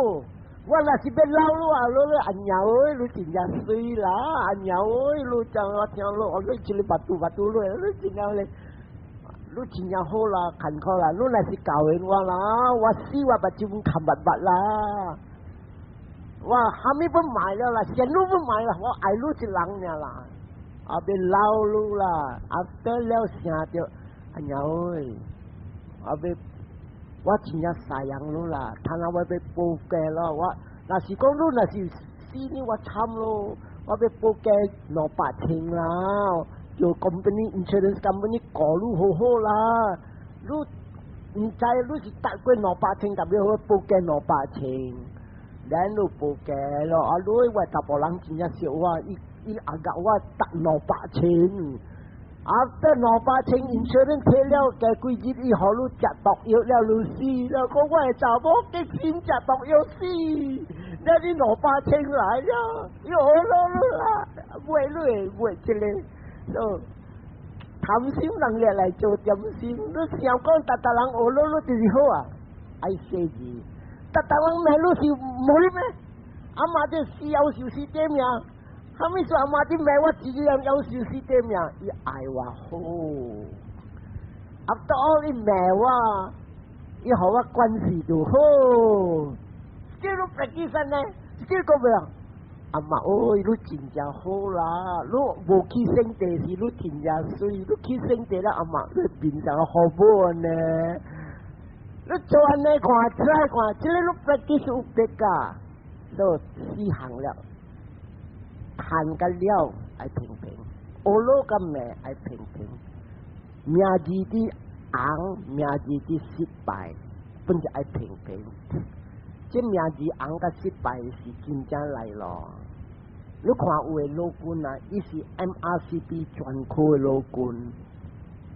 ว่าเราสิเป็นเราลูกลูกอันยาวลูกจินยาซุยละอันยาวลูกจังว่าจังลูกลูกจิลิบาตูลูกจินยาเลยลูกจินยาโหละขันเขาละลูกน่ะสิเก่าเองว่าละว่าสิว่าปัจจุบันคำบัดละว่าหาไม่เป็นหมายแล้วล่ะเสียลูกเป็นหมายละว่าไอ้ลูกจิหลังเนี่ยล่ะเอาเป็นเราลูกละเอาแต่แล้วเสียเดียวอันยาวเอาไปว่าจริงจะสายังรู้ล่ะท่านเอาไว้ไปปูแกแล้วว่านาสิก็รู้นาสิซีนี่ว่าช้ำรู้ว่าไปปูแกหนอป่าเชงแล้วอยู่คอมพานีอินชัวเรนซ์คอมพานีก่อรู้โหล่ะรู้ใจรู้สิตัดกล้วยหนอป่าเชงแต่เดี๋ยวปูแกหนอป่าเชงแล้วรู้ปูแกแล้วเอารู้ว่าถ้าพอหลังจริงจะเสียว่าอีอากาศว่าตัดหนอป่าเชงafter หนอป่าเชงอินชัวเรนซ์เทแล้วแกคุยยิบอีหอรู้จัดตอกเยอะแล้วรู้สิแล้วก็ว่าจ่าบอกแกกินจัดตอกเยอะสิแล้วนี่หนอป่าเชงหลายแล้วโอ้โหล่ะบวยเจเลยทำซิมหลังเรียอะไรโจทย์ยำซิมรู้เสียงก้อนตัดตะลังโอ้โหที่สิหัวไอเซจีตัดตะลังแม่รู้สิมุลไหมอามาจะเสียวสิวสิเต็มยัง他们说阿妈的买我自己要休息点呀，伊爱我好。after all 伊买我，伊和我关系就好。这路ประกิสัน呢，这个不样。阿妈哦，你真正好啦，你无去生地时，你真正水，你去生地啦，阿妈你变成好不呢？你你做安尼看，出来看，这个你 practice 有得噶，所以四行了，谈个了爱平平，学路个命爱平平，名字的红，名字的失败，本就爱平平。这名字红甲失败是真正来咯。你看有的老官啊，伊是 MRCP 专科的老官。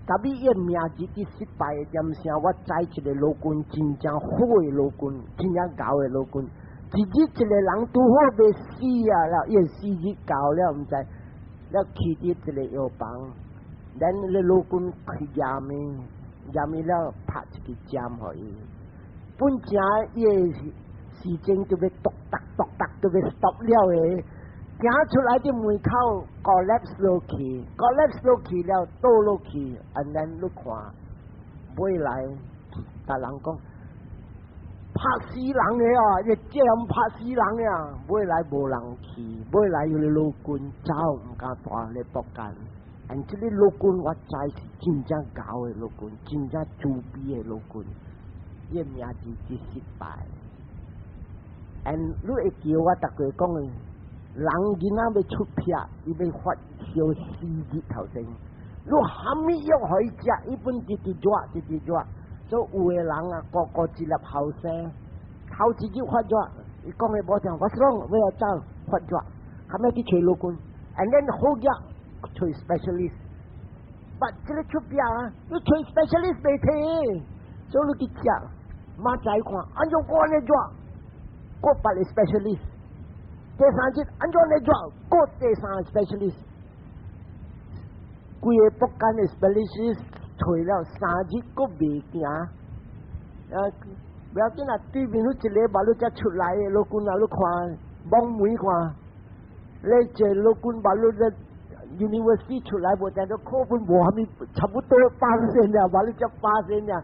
特别伊名字的失败的点声，我知一个老官真正好的老官，真正高的老官。自己一个人拄好要死啊了，伊死日到了，毋知了去伫一个药房，然后个老官去验面了拍一个针互伊。本正伊的时间就要笃答就要 stop 了诶。行出来的门口 collapse 落去了，倒落去，然后你看，未来，大人讲拍死人的啊，你这样拍死人呀，未来无人去，未来有个老官走唔敢大咧搏干，而这个老官我知是真正高的老官，真正慈悲的老官，伊名字是失败，你会记我逐个讲的。人囡仔要出片，伊要发烧4日头前，你虾米药可以食？伊本直抓，所以有的人啊，个个一粒后生，头一日发热，伊讲的无听，我爽，我要走发热，后尾去找老官 ，and then 好热找 specialist， 但这个出片啊，你找 specialist 袂听，所以你去食，马仔看，按照我安尼做，我把你 specialist。第三日，按照你做，过第三 specialist， 规个北间的 specialist 除了3日，个未行。不要紧啦，对面有一个把你才出来的老官啊，你看，望门看，你这老官把你的 university 出来，无但都考分无虾米，差不多8%了，把你才8%了。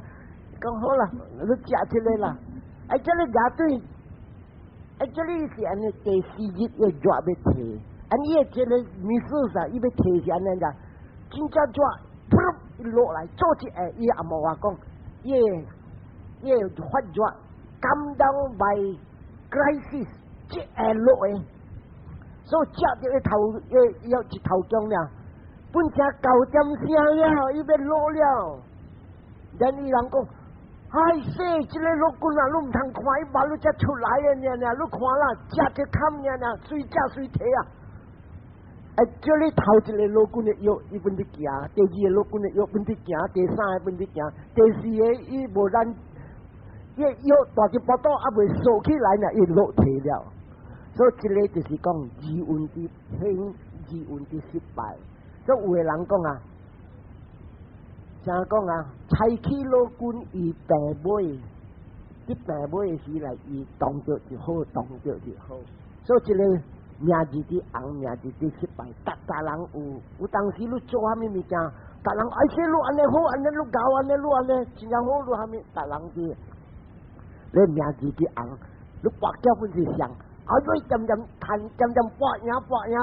讲好啦，你食起来啦，这里牙对。这里是安尼第4日要抓要提，伊这个秘书啥，伊要提是安尼个，真正抓，噗一落来，做一下，伊阿无话讲，伊发抓，come down by crisis， 即下落诶，所以食着一头要一头姜了，本正9点声了，伊要落了，然伊人讲。哎，这个老官啊，你唔通看伊把你才出来的呢？你看啦，食只看呢，随食随提啊！这里头一个老官的药，伊本伫行；第2个老官的药本伫行；第3个本伫行；第4个伊无咱，伊药大只包刀还未收起来呢，伊落提了。所以这个就是讲自运的兴，自运的失败。所以有个人讲啊。像讲啊，采起老官伊病尾，啲病尾时来伊动着就好，动着就好。所以一个名字的红，名字的失败，大人有当时你做虾米物件，大人哎说你安尼好，安尼你搞安尼你安尼，真正好你虾米，大人啲，你名字的红，你白叫本是上，你渐渐搏赢，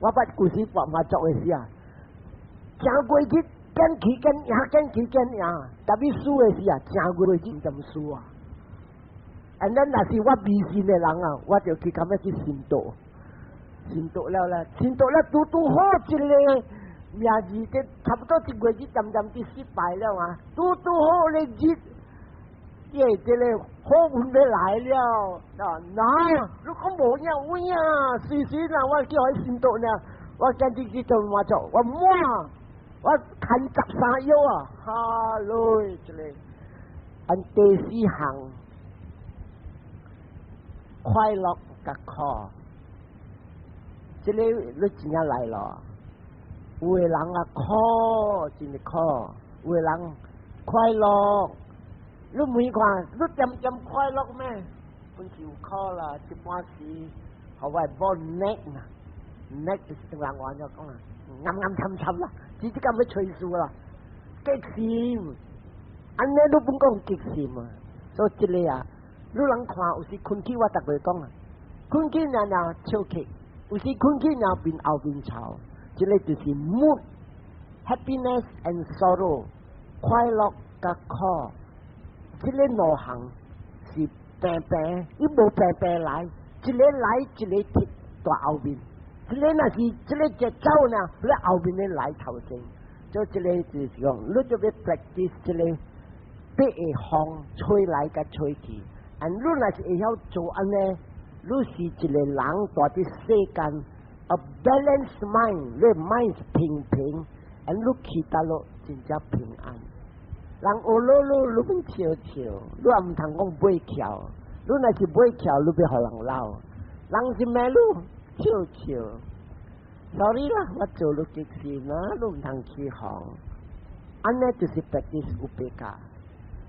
我捌故事搏嘛做嘅事啊，正过日。跟赢，特别输的时啊，正过日咁输啊。然后那是我迷信的人啊，我就去咁样去信道了，拄好一个名字的，差不多1个月渐就失败了啊，拄好的日，这个好运要来了，那如果无影，随啦，我叫佢信道呢，我今日去做嘛做，我摸。我看13药啊，哈喽，这里，第4行，快乐嘅课，这里你真正来咯，有的人啊课，真系课，有的人快乐，你每看，你渐快乐咩？本就課啦，一般時學為幫 neck 就是人話就講啦，暗沉啦，自己咁樣吹數啦，激閃，安尼都本講激閃啊，所以這裡啊，你人看有時困起我特別講啊，困起人啊笑起，有時困起人變後變吵，這裡就是 mood、happiness and sorrow， 快樂嘅課。这个路行是平平，伊无平平来，一个来一个贴在后面，这个若是这个节奏呢，咧后面咧来头先，就这个就是讲，你就要 practice 这个被风吹来甲吹去，而你若是会晓做安尼，你是一个人在啲世间。A balanced mind， 你 mind 平平，而你其他咯真正平安。人学路你唔笑笑，你也唔通讲买桥，你若是买桥，你要互人闹。人是咩路笑笑。sorry 啦，我做律极事啦，你唔通起行。安尼就是 practice 有比較。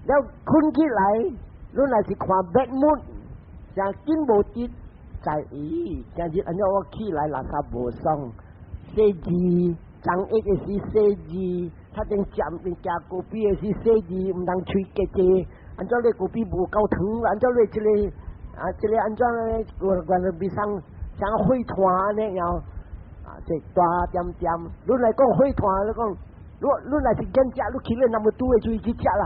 แล้ว困起來，你若是看 bad mood， 就見無啲。在今日按照我起来垃圾无爽，写字张一个是写字，他正점定加高比的是写字，唔通吹结结，按照你高比无够长，按照你这个按照我比上像会团那样这大点点，你来讲会团，你讲你来是跟只，你起来那么多的就去只啦，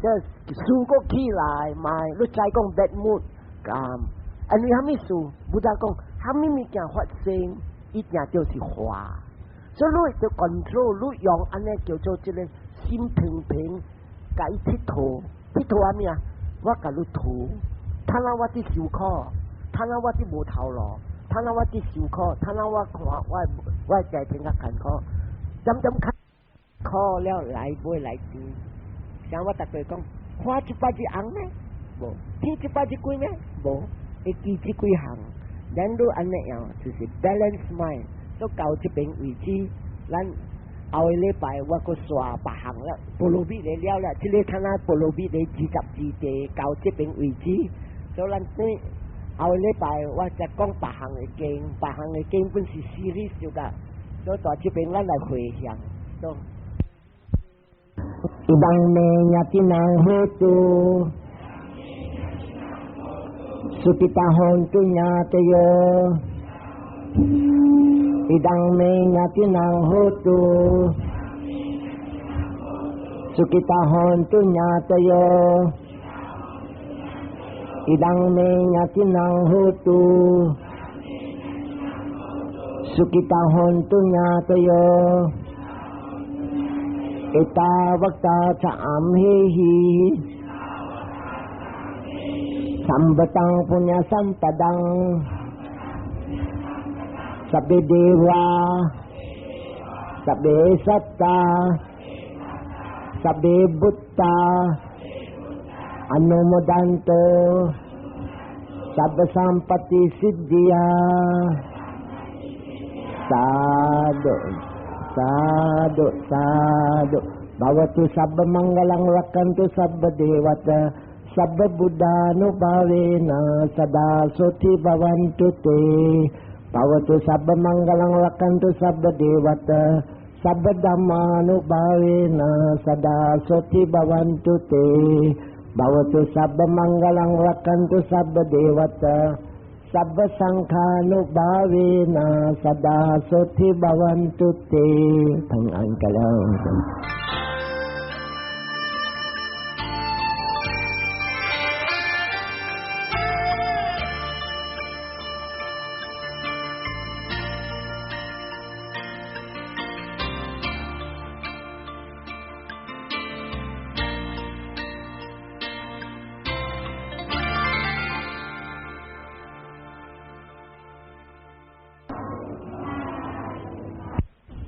这输过起来买，你再讲 bad mood 咁。อันนี้เขาไม่สู้บุตรกงเขาไม่มีการ發生一定就是花所以你就 control 你用อันนี้叫做這個心平平解鐵土係咩啊我甲你土睇下我啲小可睇下我啲無頭路睇下我啲小可睇下我看我ใจถึงกับขัน可จำขัน可แล้วไหลบ่ไหลจี像我特別講花一巴子紅咩冇天一巴子貴咩冇一支支幾行，咱都安尼樣，就是 balance mind， 都到這邊為止。咱後個禮拜我個刷別行啦，菠蘿蜜嚟了啦，這個睇下菠蘿蜜嚟20地到這邊為止。所以咱呢後個禮拜我就講別行嘅經本是serious㗎，所以到這邊咱來回想，都。Idang me yatinang hutu Sukitahon tunyatayo Idang me yatinang hutu Sukitahon tunyatayo Idang me yatinang hutu Sukitahon tunyatayo Ita wakta cha'am hihi Sambatang punya sampadang Sabbe dewa Sabbe satta Sabbe buddha Anumodanto Sabbe sampati siddhya Sadhu Sadhu sadhu Bhavatu sabba mangalang rakantu sabba devata Sabba buddhanubhavena sada soti bhavantu te Bhavatu sabba mangalang rakantu sabba devata Sabba dhammanubhavena sada soti bhavantu te Bhavatu sabba mangalang rakantu sabba devata Sabba sangkhanubhavena sada soti bhavantu te Thành an ka lang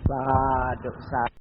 Sadhu sadhu